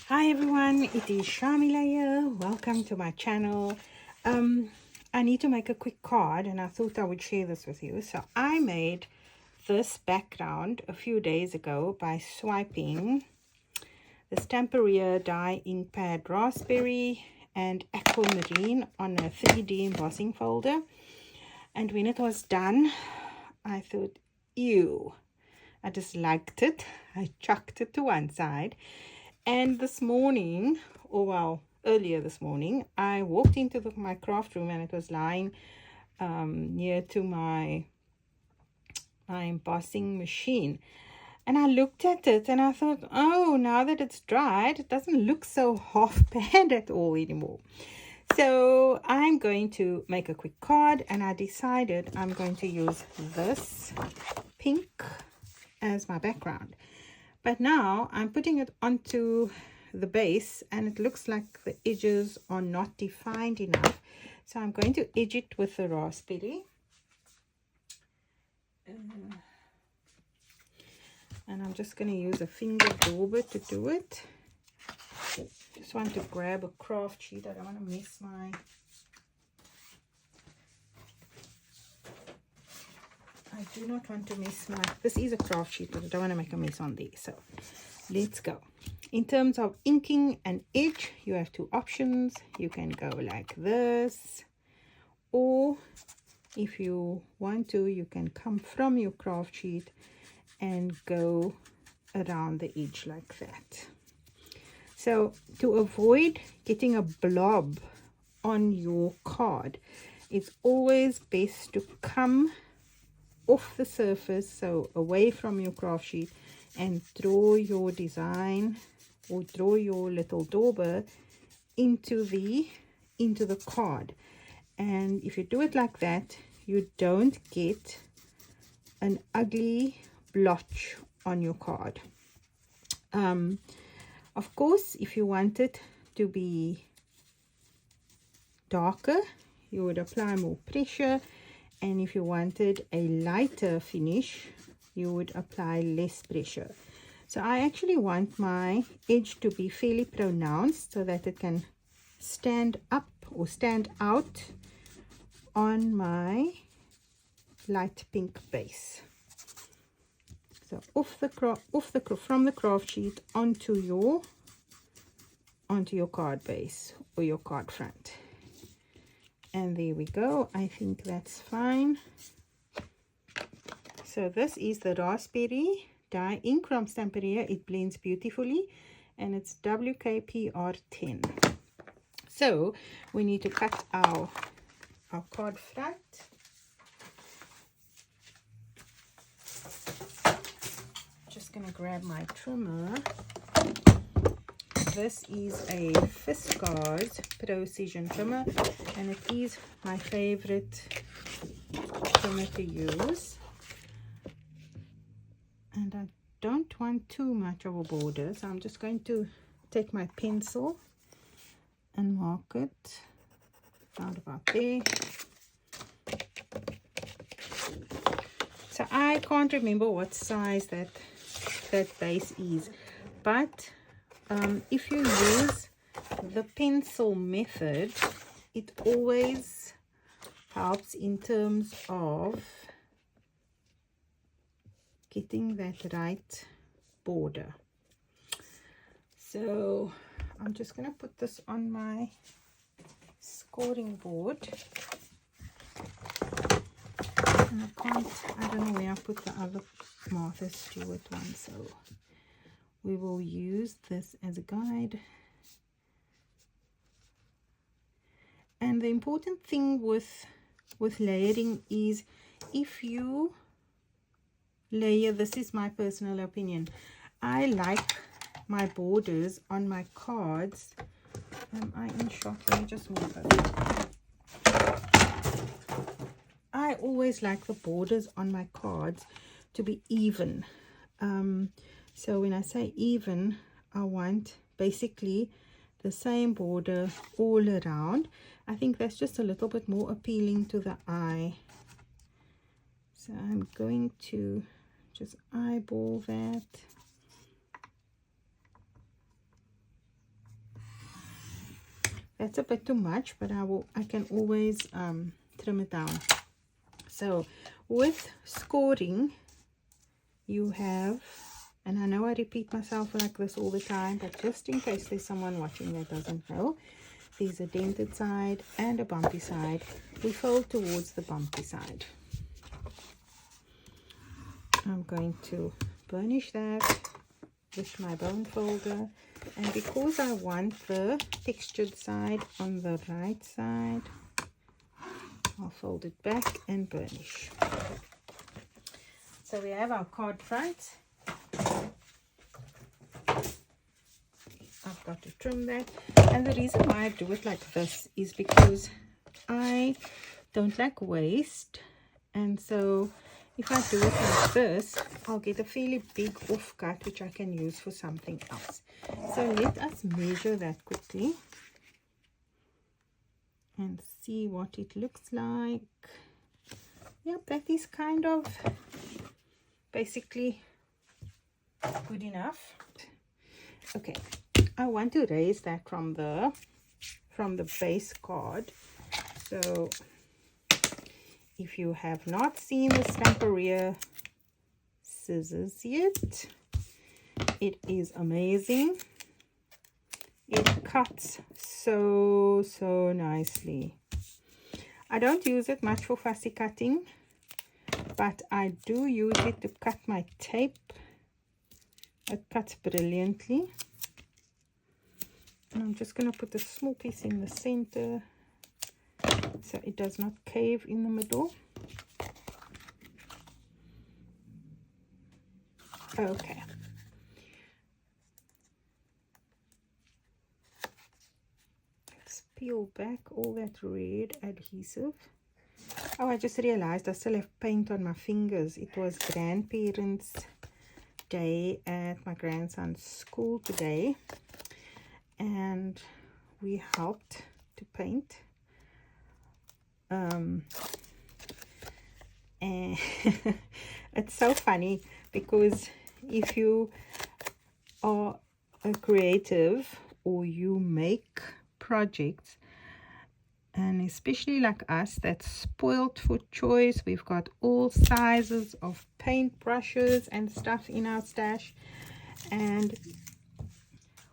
Hi everyone, it is Shamela here. Welcome to my channel. I need to make a quick card and I thought I would share this with you. So I made this background a few days ago by swiping the Stamperia die ink pad raspberry and aquamarine on a 3D embossing folder. And when it was done, I thought, ew, I just liked it. I chucked it to one side. And this morning, or well, earlier this morning, I walked into my craft room and it was lying near to my embossing machine. And I looked at it and I thought, oh, now that it's dried, it doesn't look so half bad at all anymore. So I'm going to make a quick card, and I decided I'm going to use this pink as my background. But now I'm putting it onto the base and it looks like the edges are not defined enough. So I'm going to edge it with the raspberry. And I'm just going to use a finger dauber to do it. Just want to grab a craft sheet. I don't want to miss my... I do not want to miss my... This is a craft sheet, but I don't want to make a mess on there. So let's go. In terms of inking and edge, you have two options. You can go like this, or if you want to, you can come from your craft sheet and go around the edge like that. So to avoid getting a blob on your card, it's always best to come off the surface, so away from your craft sheet, and draw your design or draw your little dauber into the card. And if you do it like that, you don't get an ugly blotch on your card. Of course, if you want it to be darker, you would apply more pressure, and if you wanted a lighter finish, you would apply less pressure. So I actually want my edge to be fairly pronounced so that it can stand up or stand out on my light pink base. So from the craft sheet onto your card base or your card front. And there we go. I think that's fine. So this is the raspberry dye ink from Stamperia. It blends beautifully and it's WKPR10. So we need to cut our card front. Just gonna grab my trimmer. This is a Fiskars Precision trimmer, and it is my favorite trimmer to use. And I don't want too much of a border, so I'm just going to take my pencil and mark it around about there. So I can't remember what size that base is, but if you use the pencil method, it always helps in terms of getting that right border. So I'm just going to put this on my scoring board. And I don't know where I put the other Martha Stewart one, so we will use this as a guide. And the important thing with layering is, if you layer, this is my personal opinion, I like my borders on my cards. Am I in shot? Let me just move it. I always like the borders on my cards to be even. So when I say even, I want basically the same border all around. I think that's just a little bit more appealing to the eye. So I'm going to just eyeball that. That's a bit too much, but I can always trim it down. So with scoring, you have, and I know I repeat myself like this all the time, but just in case there's someone watching that doesn't know, there's a dented side and a bumpy side. We fold towards the bumpy side. I'm going to burnish that with my bone folder, and because I want the textured side on the right side, I'll fold it back and burnish. So we have our card front. I've got to trim that, and the reason why I do it like this is because I don't like waste, and so if I do it like this, I'll get a fairly big offcut which I can use for something else. So let us measure that quickly and see what it looks like. Yep, that is kind of basically good enough. Okay, I want to raise that from the base card. So if you have not seen the Stamperia scissors yet, it is amazing. It cuts so nicely. I don't use it much for fussy cutting, but I do use it to cut my tape. It cuts brilliantly. And I'm just going to put a small piece in the center so it does not cave in the middle. Okay. Let's peel back all that red adhesive. Oh, I just realized I still have paint on my fingers. It was grandparents' day at my grandson's school today, and we helped to paint. And it's so funny because if you are a creative or you make projects, and especially like us that's spoiled for choice, we've got all sizes of paint brushes and stuff in our stash, and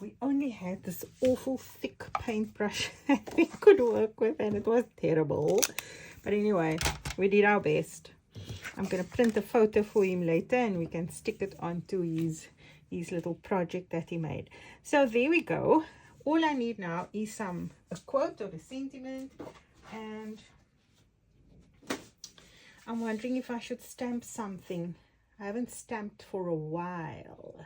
we only had this awful thick paintbrush that we could work with, and it was terrible. But anyway, we did our best. I'm going to print a photo for him later, and we can stick it onto his little project that he made. So there we go. All I need now is a quote or a sentiment, and I'm wondering if I should stamp something. I haven't stamped for a while.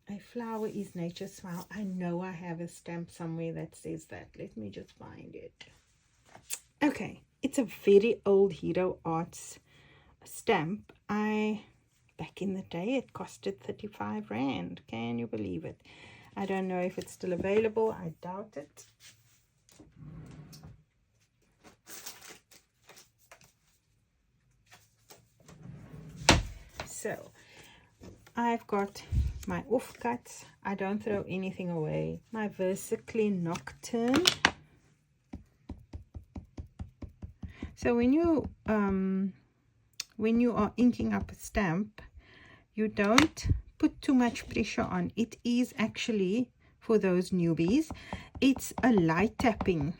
A flower is nature's smile. I know I have a stamp somewhere that says that. Let me just find it. Okay, it's a very old Hero Arts stamp. Back in the day, it costed 35 Rand. Can you believe it? I don't know if it's still available. I doubt it. So I've got my offcuts. I don't throw anything away. My Versically Nocturne. So when you are inking up a stamp, you don't put too much pressure on. It is actually, for those newbies, it's a light tapping,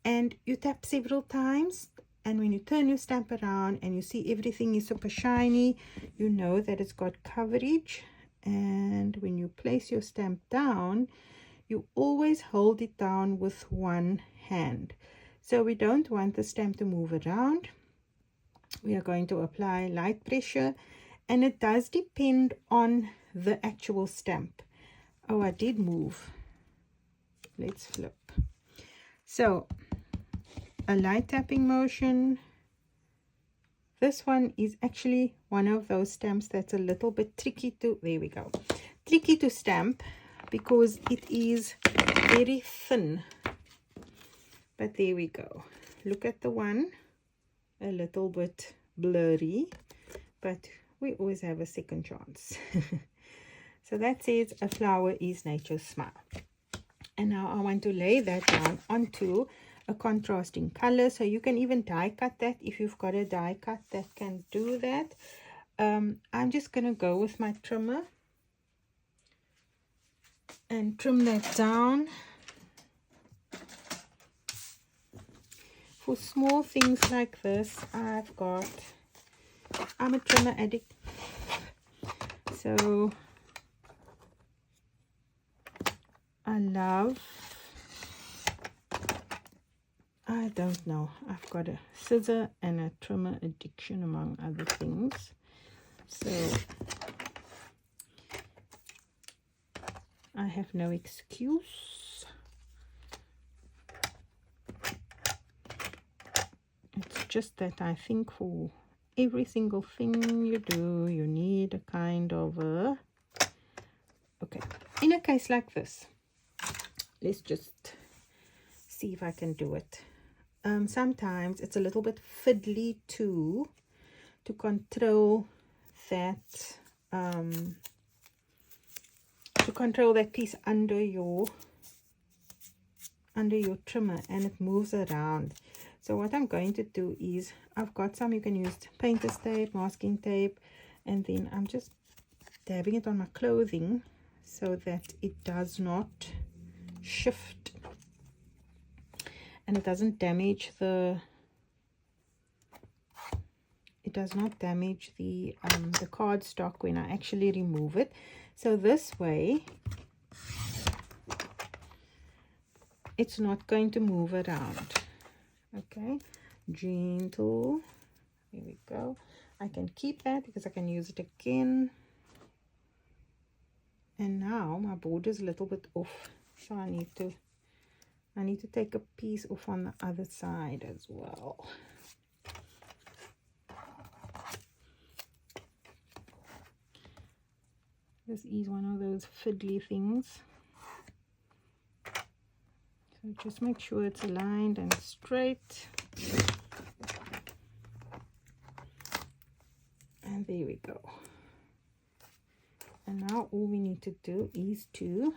and you tap several times, and when you turn your stamp around and you see everything is super shiny, you know that it's got coverage. And when you place your stamp down, you always hold it down with one hand. So we don't want the stamp to move around. We are going to apply light pressure, and it does depend on the actual stamp. Oh, I did move. Let's flip. So a light tapping motion. This one is actually one of those stamps that's a little bit tricky to, there we go, tricky to stamp because it is very thin. But there we go. Look at the one, a little bit blurry, but we always have a second chance. So that says a flower is nature's smile. And now I want to lay that down onto a contrasting color. So you can even die cut that if you've got a die cut that can do that. I'm just going to go with my trimmer and trim that down. For small things like this, I'm a trimmer addict. So I don't know, I've got a scissor and a trimmer addiction among other things. So I have no excuse. It's just that I think for every single thing you do, you need a kind of a... Okay, in a case like this, let's just see if I can do it. Sometimes it's a little bit fiddly to control that piece under your trimmer, and it moves around. So what I'm going to do is, I've got some, you can use painter's tape, masking tape, and then I'm just dabbing it on my clothing so that it does not shift and it doesn't damage the cardstock when I actually remove it. So this way it's not going to move around. Okay, gentle. Here we go. I can keep that because I can use it again. And now my border is a little bit off, so I need to take a piece off on the other side as well. This is one of those fiddly things. So just make sure it's aligned and straight. And there we go. And now all we need to do is to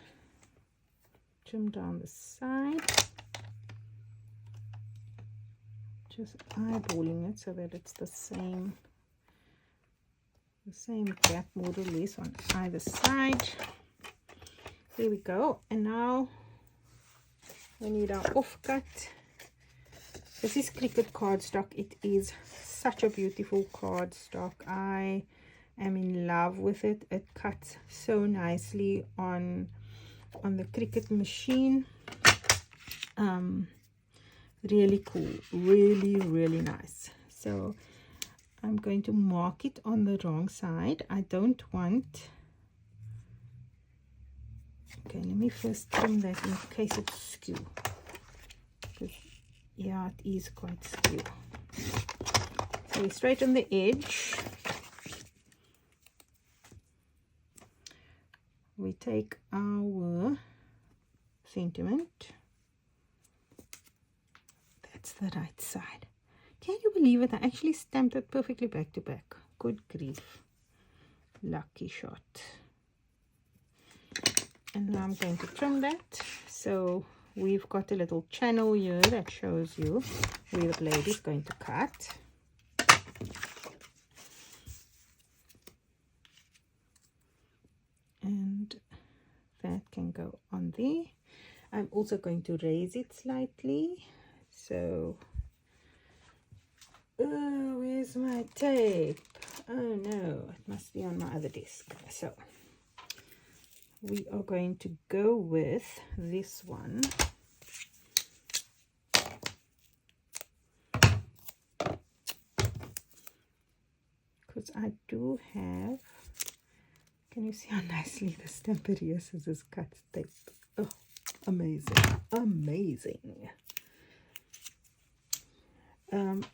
trim down the side. Just eyeballing it so that it's the same gap more or less on either side. There we go. And now we need our offcut. This is cricket cardstock. It is such a beautiful cardstock. I am in love with it. It cuts so nicely on the cricket machine. Really cool, really nice. So I'm going to mark it on the wrong side. I don't want... Okay, let me first trim that in case it's skew. Because, yeah, it is quite skew. So we straighten the edge. We take our sentiment. That's the right side. Can you believe it? I actually stamped it perfectly back to back. Good grief. Lucky shot. And now I'm going to trim that. So we've got a little channel here that shows you where the blade is going to cut. And that can go on there. I'm also going to raise it slightly. So, oh, where's my tape? Oh no, it must be on my other desk. So we are going to go with this one. Because I do have, can you see how nicely the Stamperia scissors cuts tape? Oh, amazing, amazing.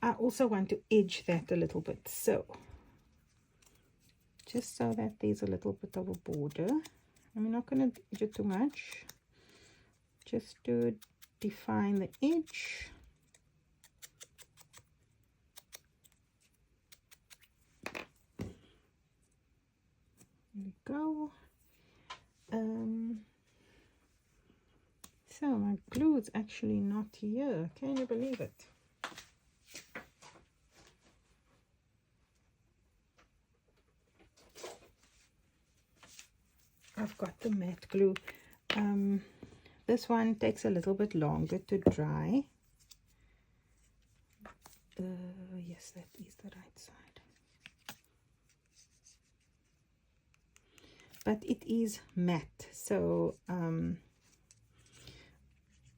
I also want to edge that a little bit, so just so that there's a little bit of a border. I'm not going to edge it too much, just to define the edge. There we go. glue is actually not here. Can you believe it? I've got the matte glue. This one takes a little bit longer to dry. Yes, that is the right side. But it is matte, so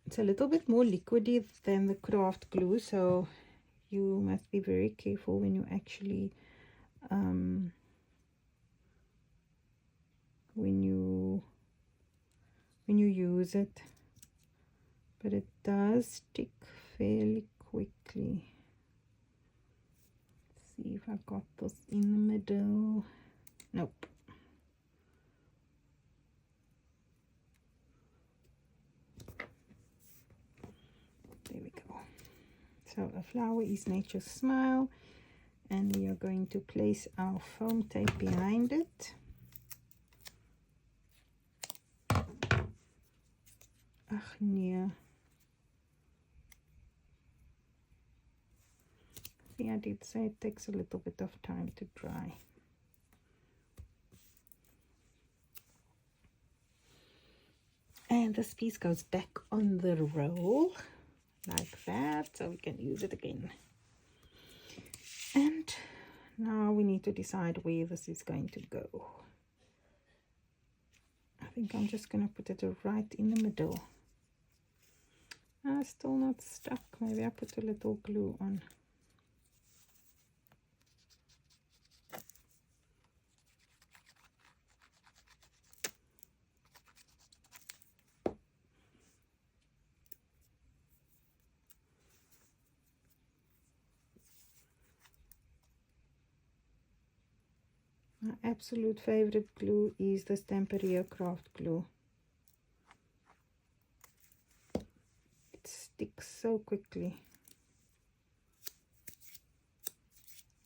it's a little bit more liquidy than the craft glue, so you must be very careful when you actually when you use it. But it does stick fairly quickly. Let's see if I got this in the middle. Nope. There we go. So a flower is nature's smile, and we are going to place our foam tape behind it. Ach nee. See, I did say it takes a little bit of time to dry. And this piece goes back on the roll like that, so we can use it again. And now we need to decide where this is going to go. I think I'm just going to put it right in the middle. Still not stuck. Maybe I put a little glue on. My absolute favorite glue is the Stamperia craft glue. It sticks so quickly.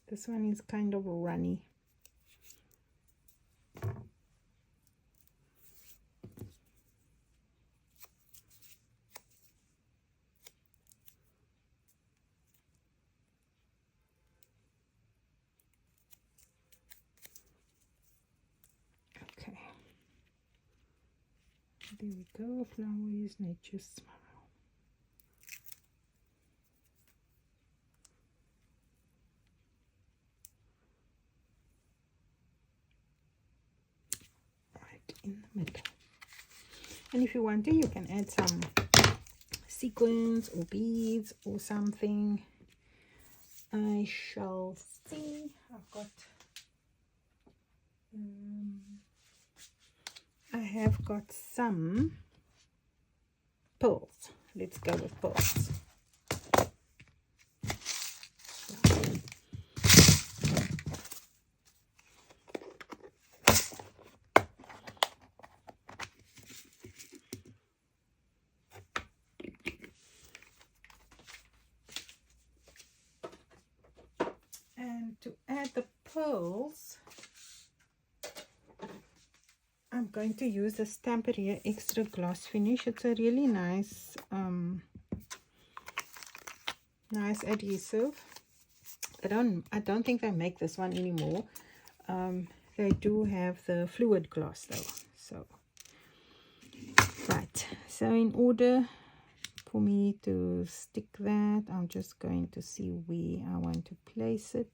This one is kind of runny. Okay. There we go. Flower is nature's smile. In the middle. And if you want to, you can add some sequins or beads or something. I shall see. I've got I have got some pearls. Let's go with pearls. And to add the pearls, I'm going to use the Stamperia Extra Gloss Finish. It's a really nice nice adhesive. I don't think they make this one anymore. They do have the fluid gloss though. So right, so in order for me to stick that, I'm just going to see where I want to place it.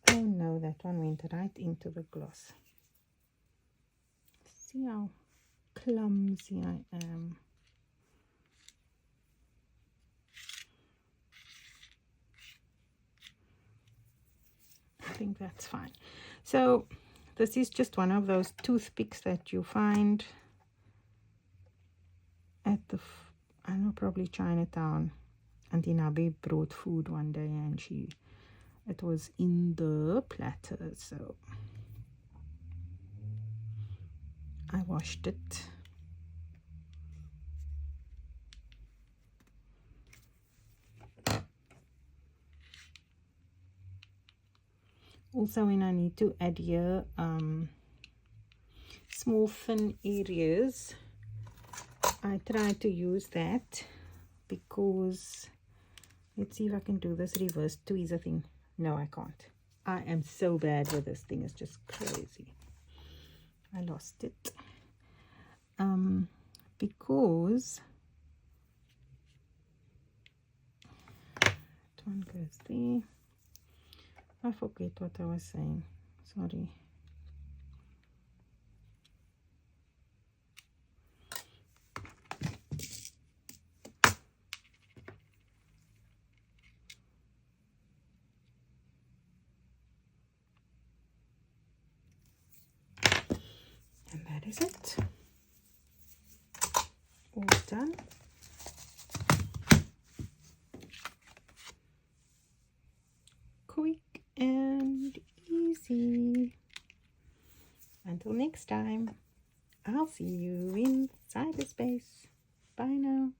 Oh no, that one went right into the gloss. See how clumsy I am. I think that's fine. So this is just one of those toothpicks that you find at the, I don't know, probably Chinatown. Auntie Nabi brought food one day and it was in the platter, so I washed it. Also, when I need to adhere small thin areas, I try to use that, because let's see if I can do this reverse tweezer thing. No, I can't. I am so bad with this thing. It's just crazy. I lost it. Because that one goes there. I forget what I was saying. Sorry. And that is it. All done. Quick and easy. Until next time, I'll see you in cyberspace. Bye now.